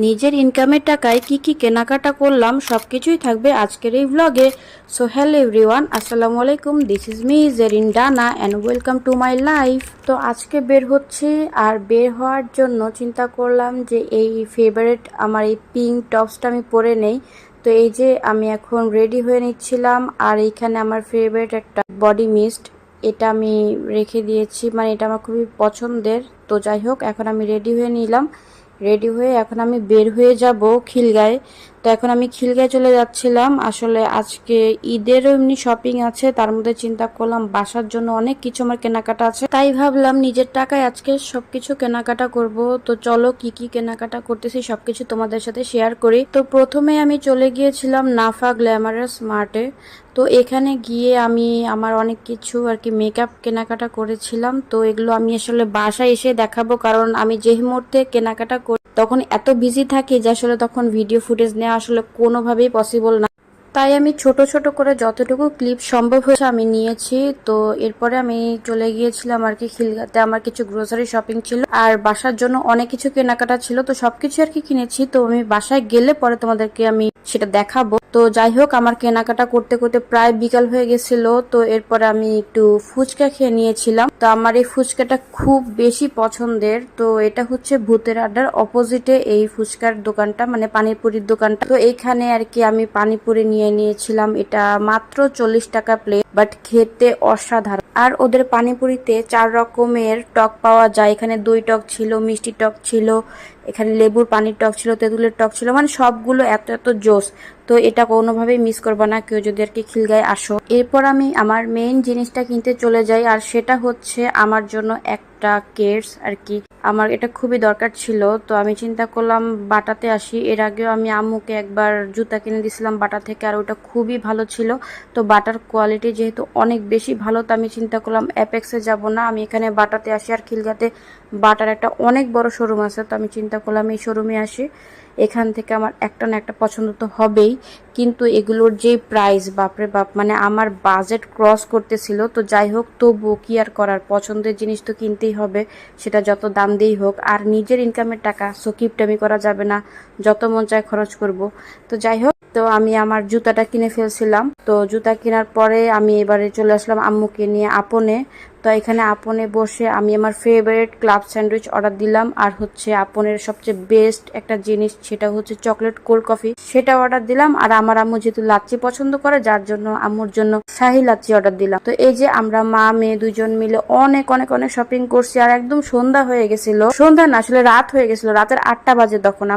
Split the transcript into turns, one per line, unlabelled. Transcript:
নিজের ইনকামের টাকায় কি কি কেনাকাটা করলাম সবকিছুই থাকবে আজকের এই ব্লগে। সো হ্যালো এভরিওয়ান, আসসালামু আলাইকুম। দিস ইজ মি জেরিন ডানা and welcome to my life. তো আজকে বের হচ্ছে, আর বের হওয়ার জন্য চিন্তা করলাম যে এই ফেভারিট আমার এই পিঙ্ক টপসটা আমি পরে নেই। তো এই যে আমি এখন রেডি হয়ে নিচ্ছিলাম, আর এইখানে আমার ফেভারিট একটা বডি মিস্ট, এটা আমি রেখে দিয়েছি, মানে এটা আমার খুবই পছন্দের। তো যাই হোক, এখন আমি রেডি হয়ে নিলাম। রেডি হয়ে এখন আমি বের হয়ে যাব খিলগাঁয়ে। তো এখন আমি খিলগাঁয়ে চলে যাচ্ছিলাম। আসলে আজকে ঈদেরও এমনি শপিং আছে, তার মধ্যে চিন্তা করলাম বাসার জন্য অনেক কিছু আমার কেনাকাটা আছে, তাই ভাবলাম নিজের টাকায় আজকে সবকিছু কেনাকাটা করব। তো চলো কি কি কেনাকাটা করতেছি সবকিছু তোমাদের সাথে শেয়ার করি। তো প্রথমে আমি চলে গিয়েছিলাম নাফা গ্ল্যামারাস মার্টে। তো এখানে গিয়ে আমি আমার অনেক কিছু আর কি মেকআপ কেনাকাটা করেছিলাম। তো এগুলো আমি আসলে বাসায় এসে দেখাবো, কারণ আমি যে মুহূর্তে কেনাকাটা করি তখন এত বিজি থাকি যে আসলে তখন ভিডিও ফুটেজ নেওয়া আসলে কোনোভাবেই পসিবল না। তাই আমি ছোট ছোট করে যতটুকু ক্লিপ সম্ভব হয়েছে আমি নিয়েছি। তো এরপরে আমি চলে গিয়েছিলাম আর কি খিলগাঁতে, আমার কিছু গ্রোসারি শপিং ছিল আর বাসার জন্য অনেক কিছু কেনাকাটা ছিল। তো সবকিছু আর কি কিনেছি, তো আমি বাসায় গেলে পরে তোমাদেরকে আমি সেটা দেখাবো। তো যাই হোক, আমার কেনাকাটা করতে করতে প্রায় বিকাল হয়ে গেছিল। তো এরপরে আমি একটু ফুচকা খেয়ে নিয়েছিলাম। তো আমার এই ফুচকাটা খুব বেশি পছন্দের। তো এটা হচ্ছে ভূতের আড্ডার অপোজিটে এই ফুচকার দোকানটা, মানে পানিপুরির দোকানটা। তো এইখানে আর কি আমি পানিপুরি নিয়ে নিয়েছিলাম। এটা মাত্র 40 টাকা প্লেট, বাট খেতে অসাধারণ। আর ওদের পানিপুরিতে 4 রকমের টক পাওয়া যায়। এখানে দই টক ছিল, মিষ্টি টক ছিল, এখানে লেবুর পানির টক ছিল, তেঁতুলের টক ছিল, মানে সবগুলো এত এত জোস। তো এটা কোনোভাবেই মিস করবে না কেউ যদি আর কি খিলগাঁয়ে আসো। এরপর আমি আমার মেইন জিনিসটা কিনতে চলে যাই, আর সেটা হচ্ছে আমার জন্য একটা কেডস আর কি। আমার এটা খুবই দরকার ছিল। তো আমি চিন্তা করলাম বাটাতে আসি। এর আগেও আমি আম্মুকে একবার জুতা কিনে দিয়েছিলাম বাটা থেকে, আর ওটা খুবই ভালো ছিল। তো বাটার কোয়ালিটি যেহেতু অনেক বেশি ভালো, তো আমি চিন্তা করলাম অ্যাপেক্সে যাব না, আমি এখানে বাটাতে আসি। আর খিলগাঁতে বাটার একটা অনেক বড় শোরুম আছে, তো আমি চিন্তা করলাম এই শোরুমে আসি। এখান থেকে আমার একটা না একটা পছন্দ তো হবেই, কিন্তু এগুলোর যে প্রাইস, বাপরে বাপ, মানে আমার বাজেট ক্রস করতেছিল। তো যাই হোক, তবুও কি আর করার, পছন্দের জিনিস তো কিনতেই হবে, সেটা যত দাম দিয়েই হোক। আর নিজের ইনকামের টাকা, সো কিপটামি করা যাবে না, যত মন চায় খরচ করব। তো যাই হোক, তো আমি আমার জুতাটা কিনে ফেলছিলাম। তো জুতা কেনার পরে আমি এবারে চলে আসলাম আম্মুকে নিয়ে আপনে। তো এখানে আপনে বসে আমি আমার ফেভারিট ক্লাব স্যান্ডউইচ অর্ডার দিলাম, আর হচ্ছে আপনের সবচেয়ে বেস্ট একটা জিনিস, সেটা হচ্ছে চকলেট কোল্ড কফি, সেটা অর্ডার দিলাম। আর আমার আম্মু যেহেতু লাচ্ছি পছন্দ করে, যার জন্য আম্মুর জন্য শাহি লাচ্ছি অর্ডার দিলাম। তো এই যে আমরা মা মেয়ে দুজন মিলে অনেক অনেক অনেক শপিং করছি, আর একদম সন্ধ্যা হয়ে গেছিল, সন্ধ্যা না আসলে রাত হয়ে গেছিল, রাতের 8টা বাজে তখন।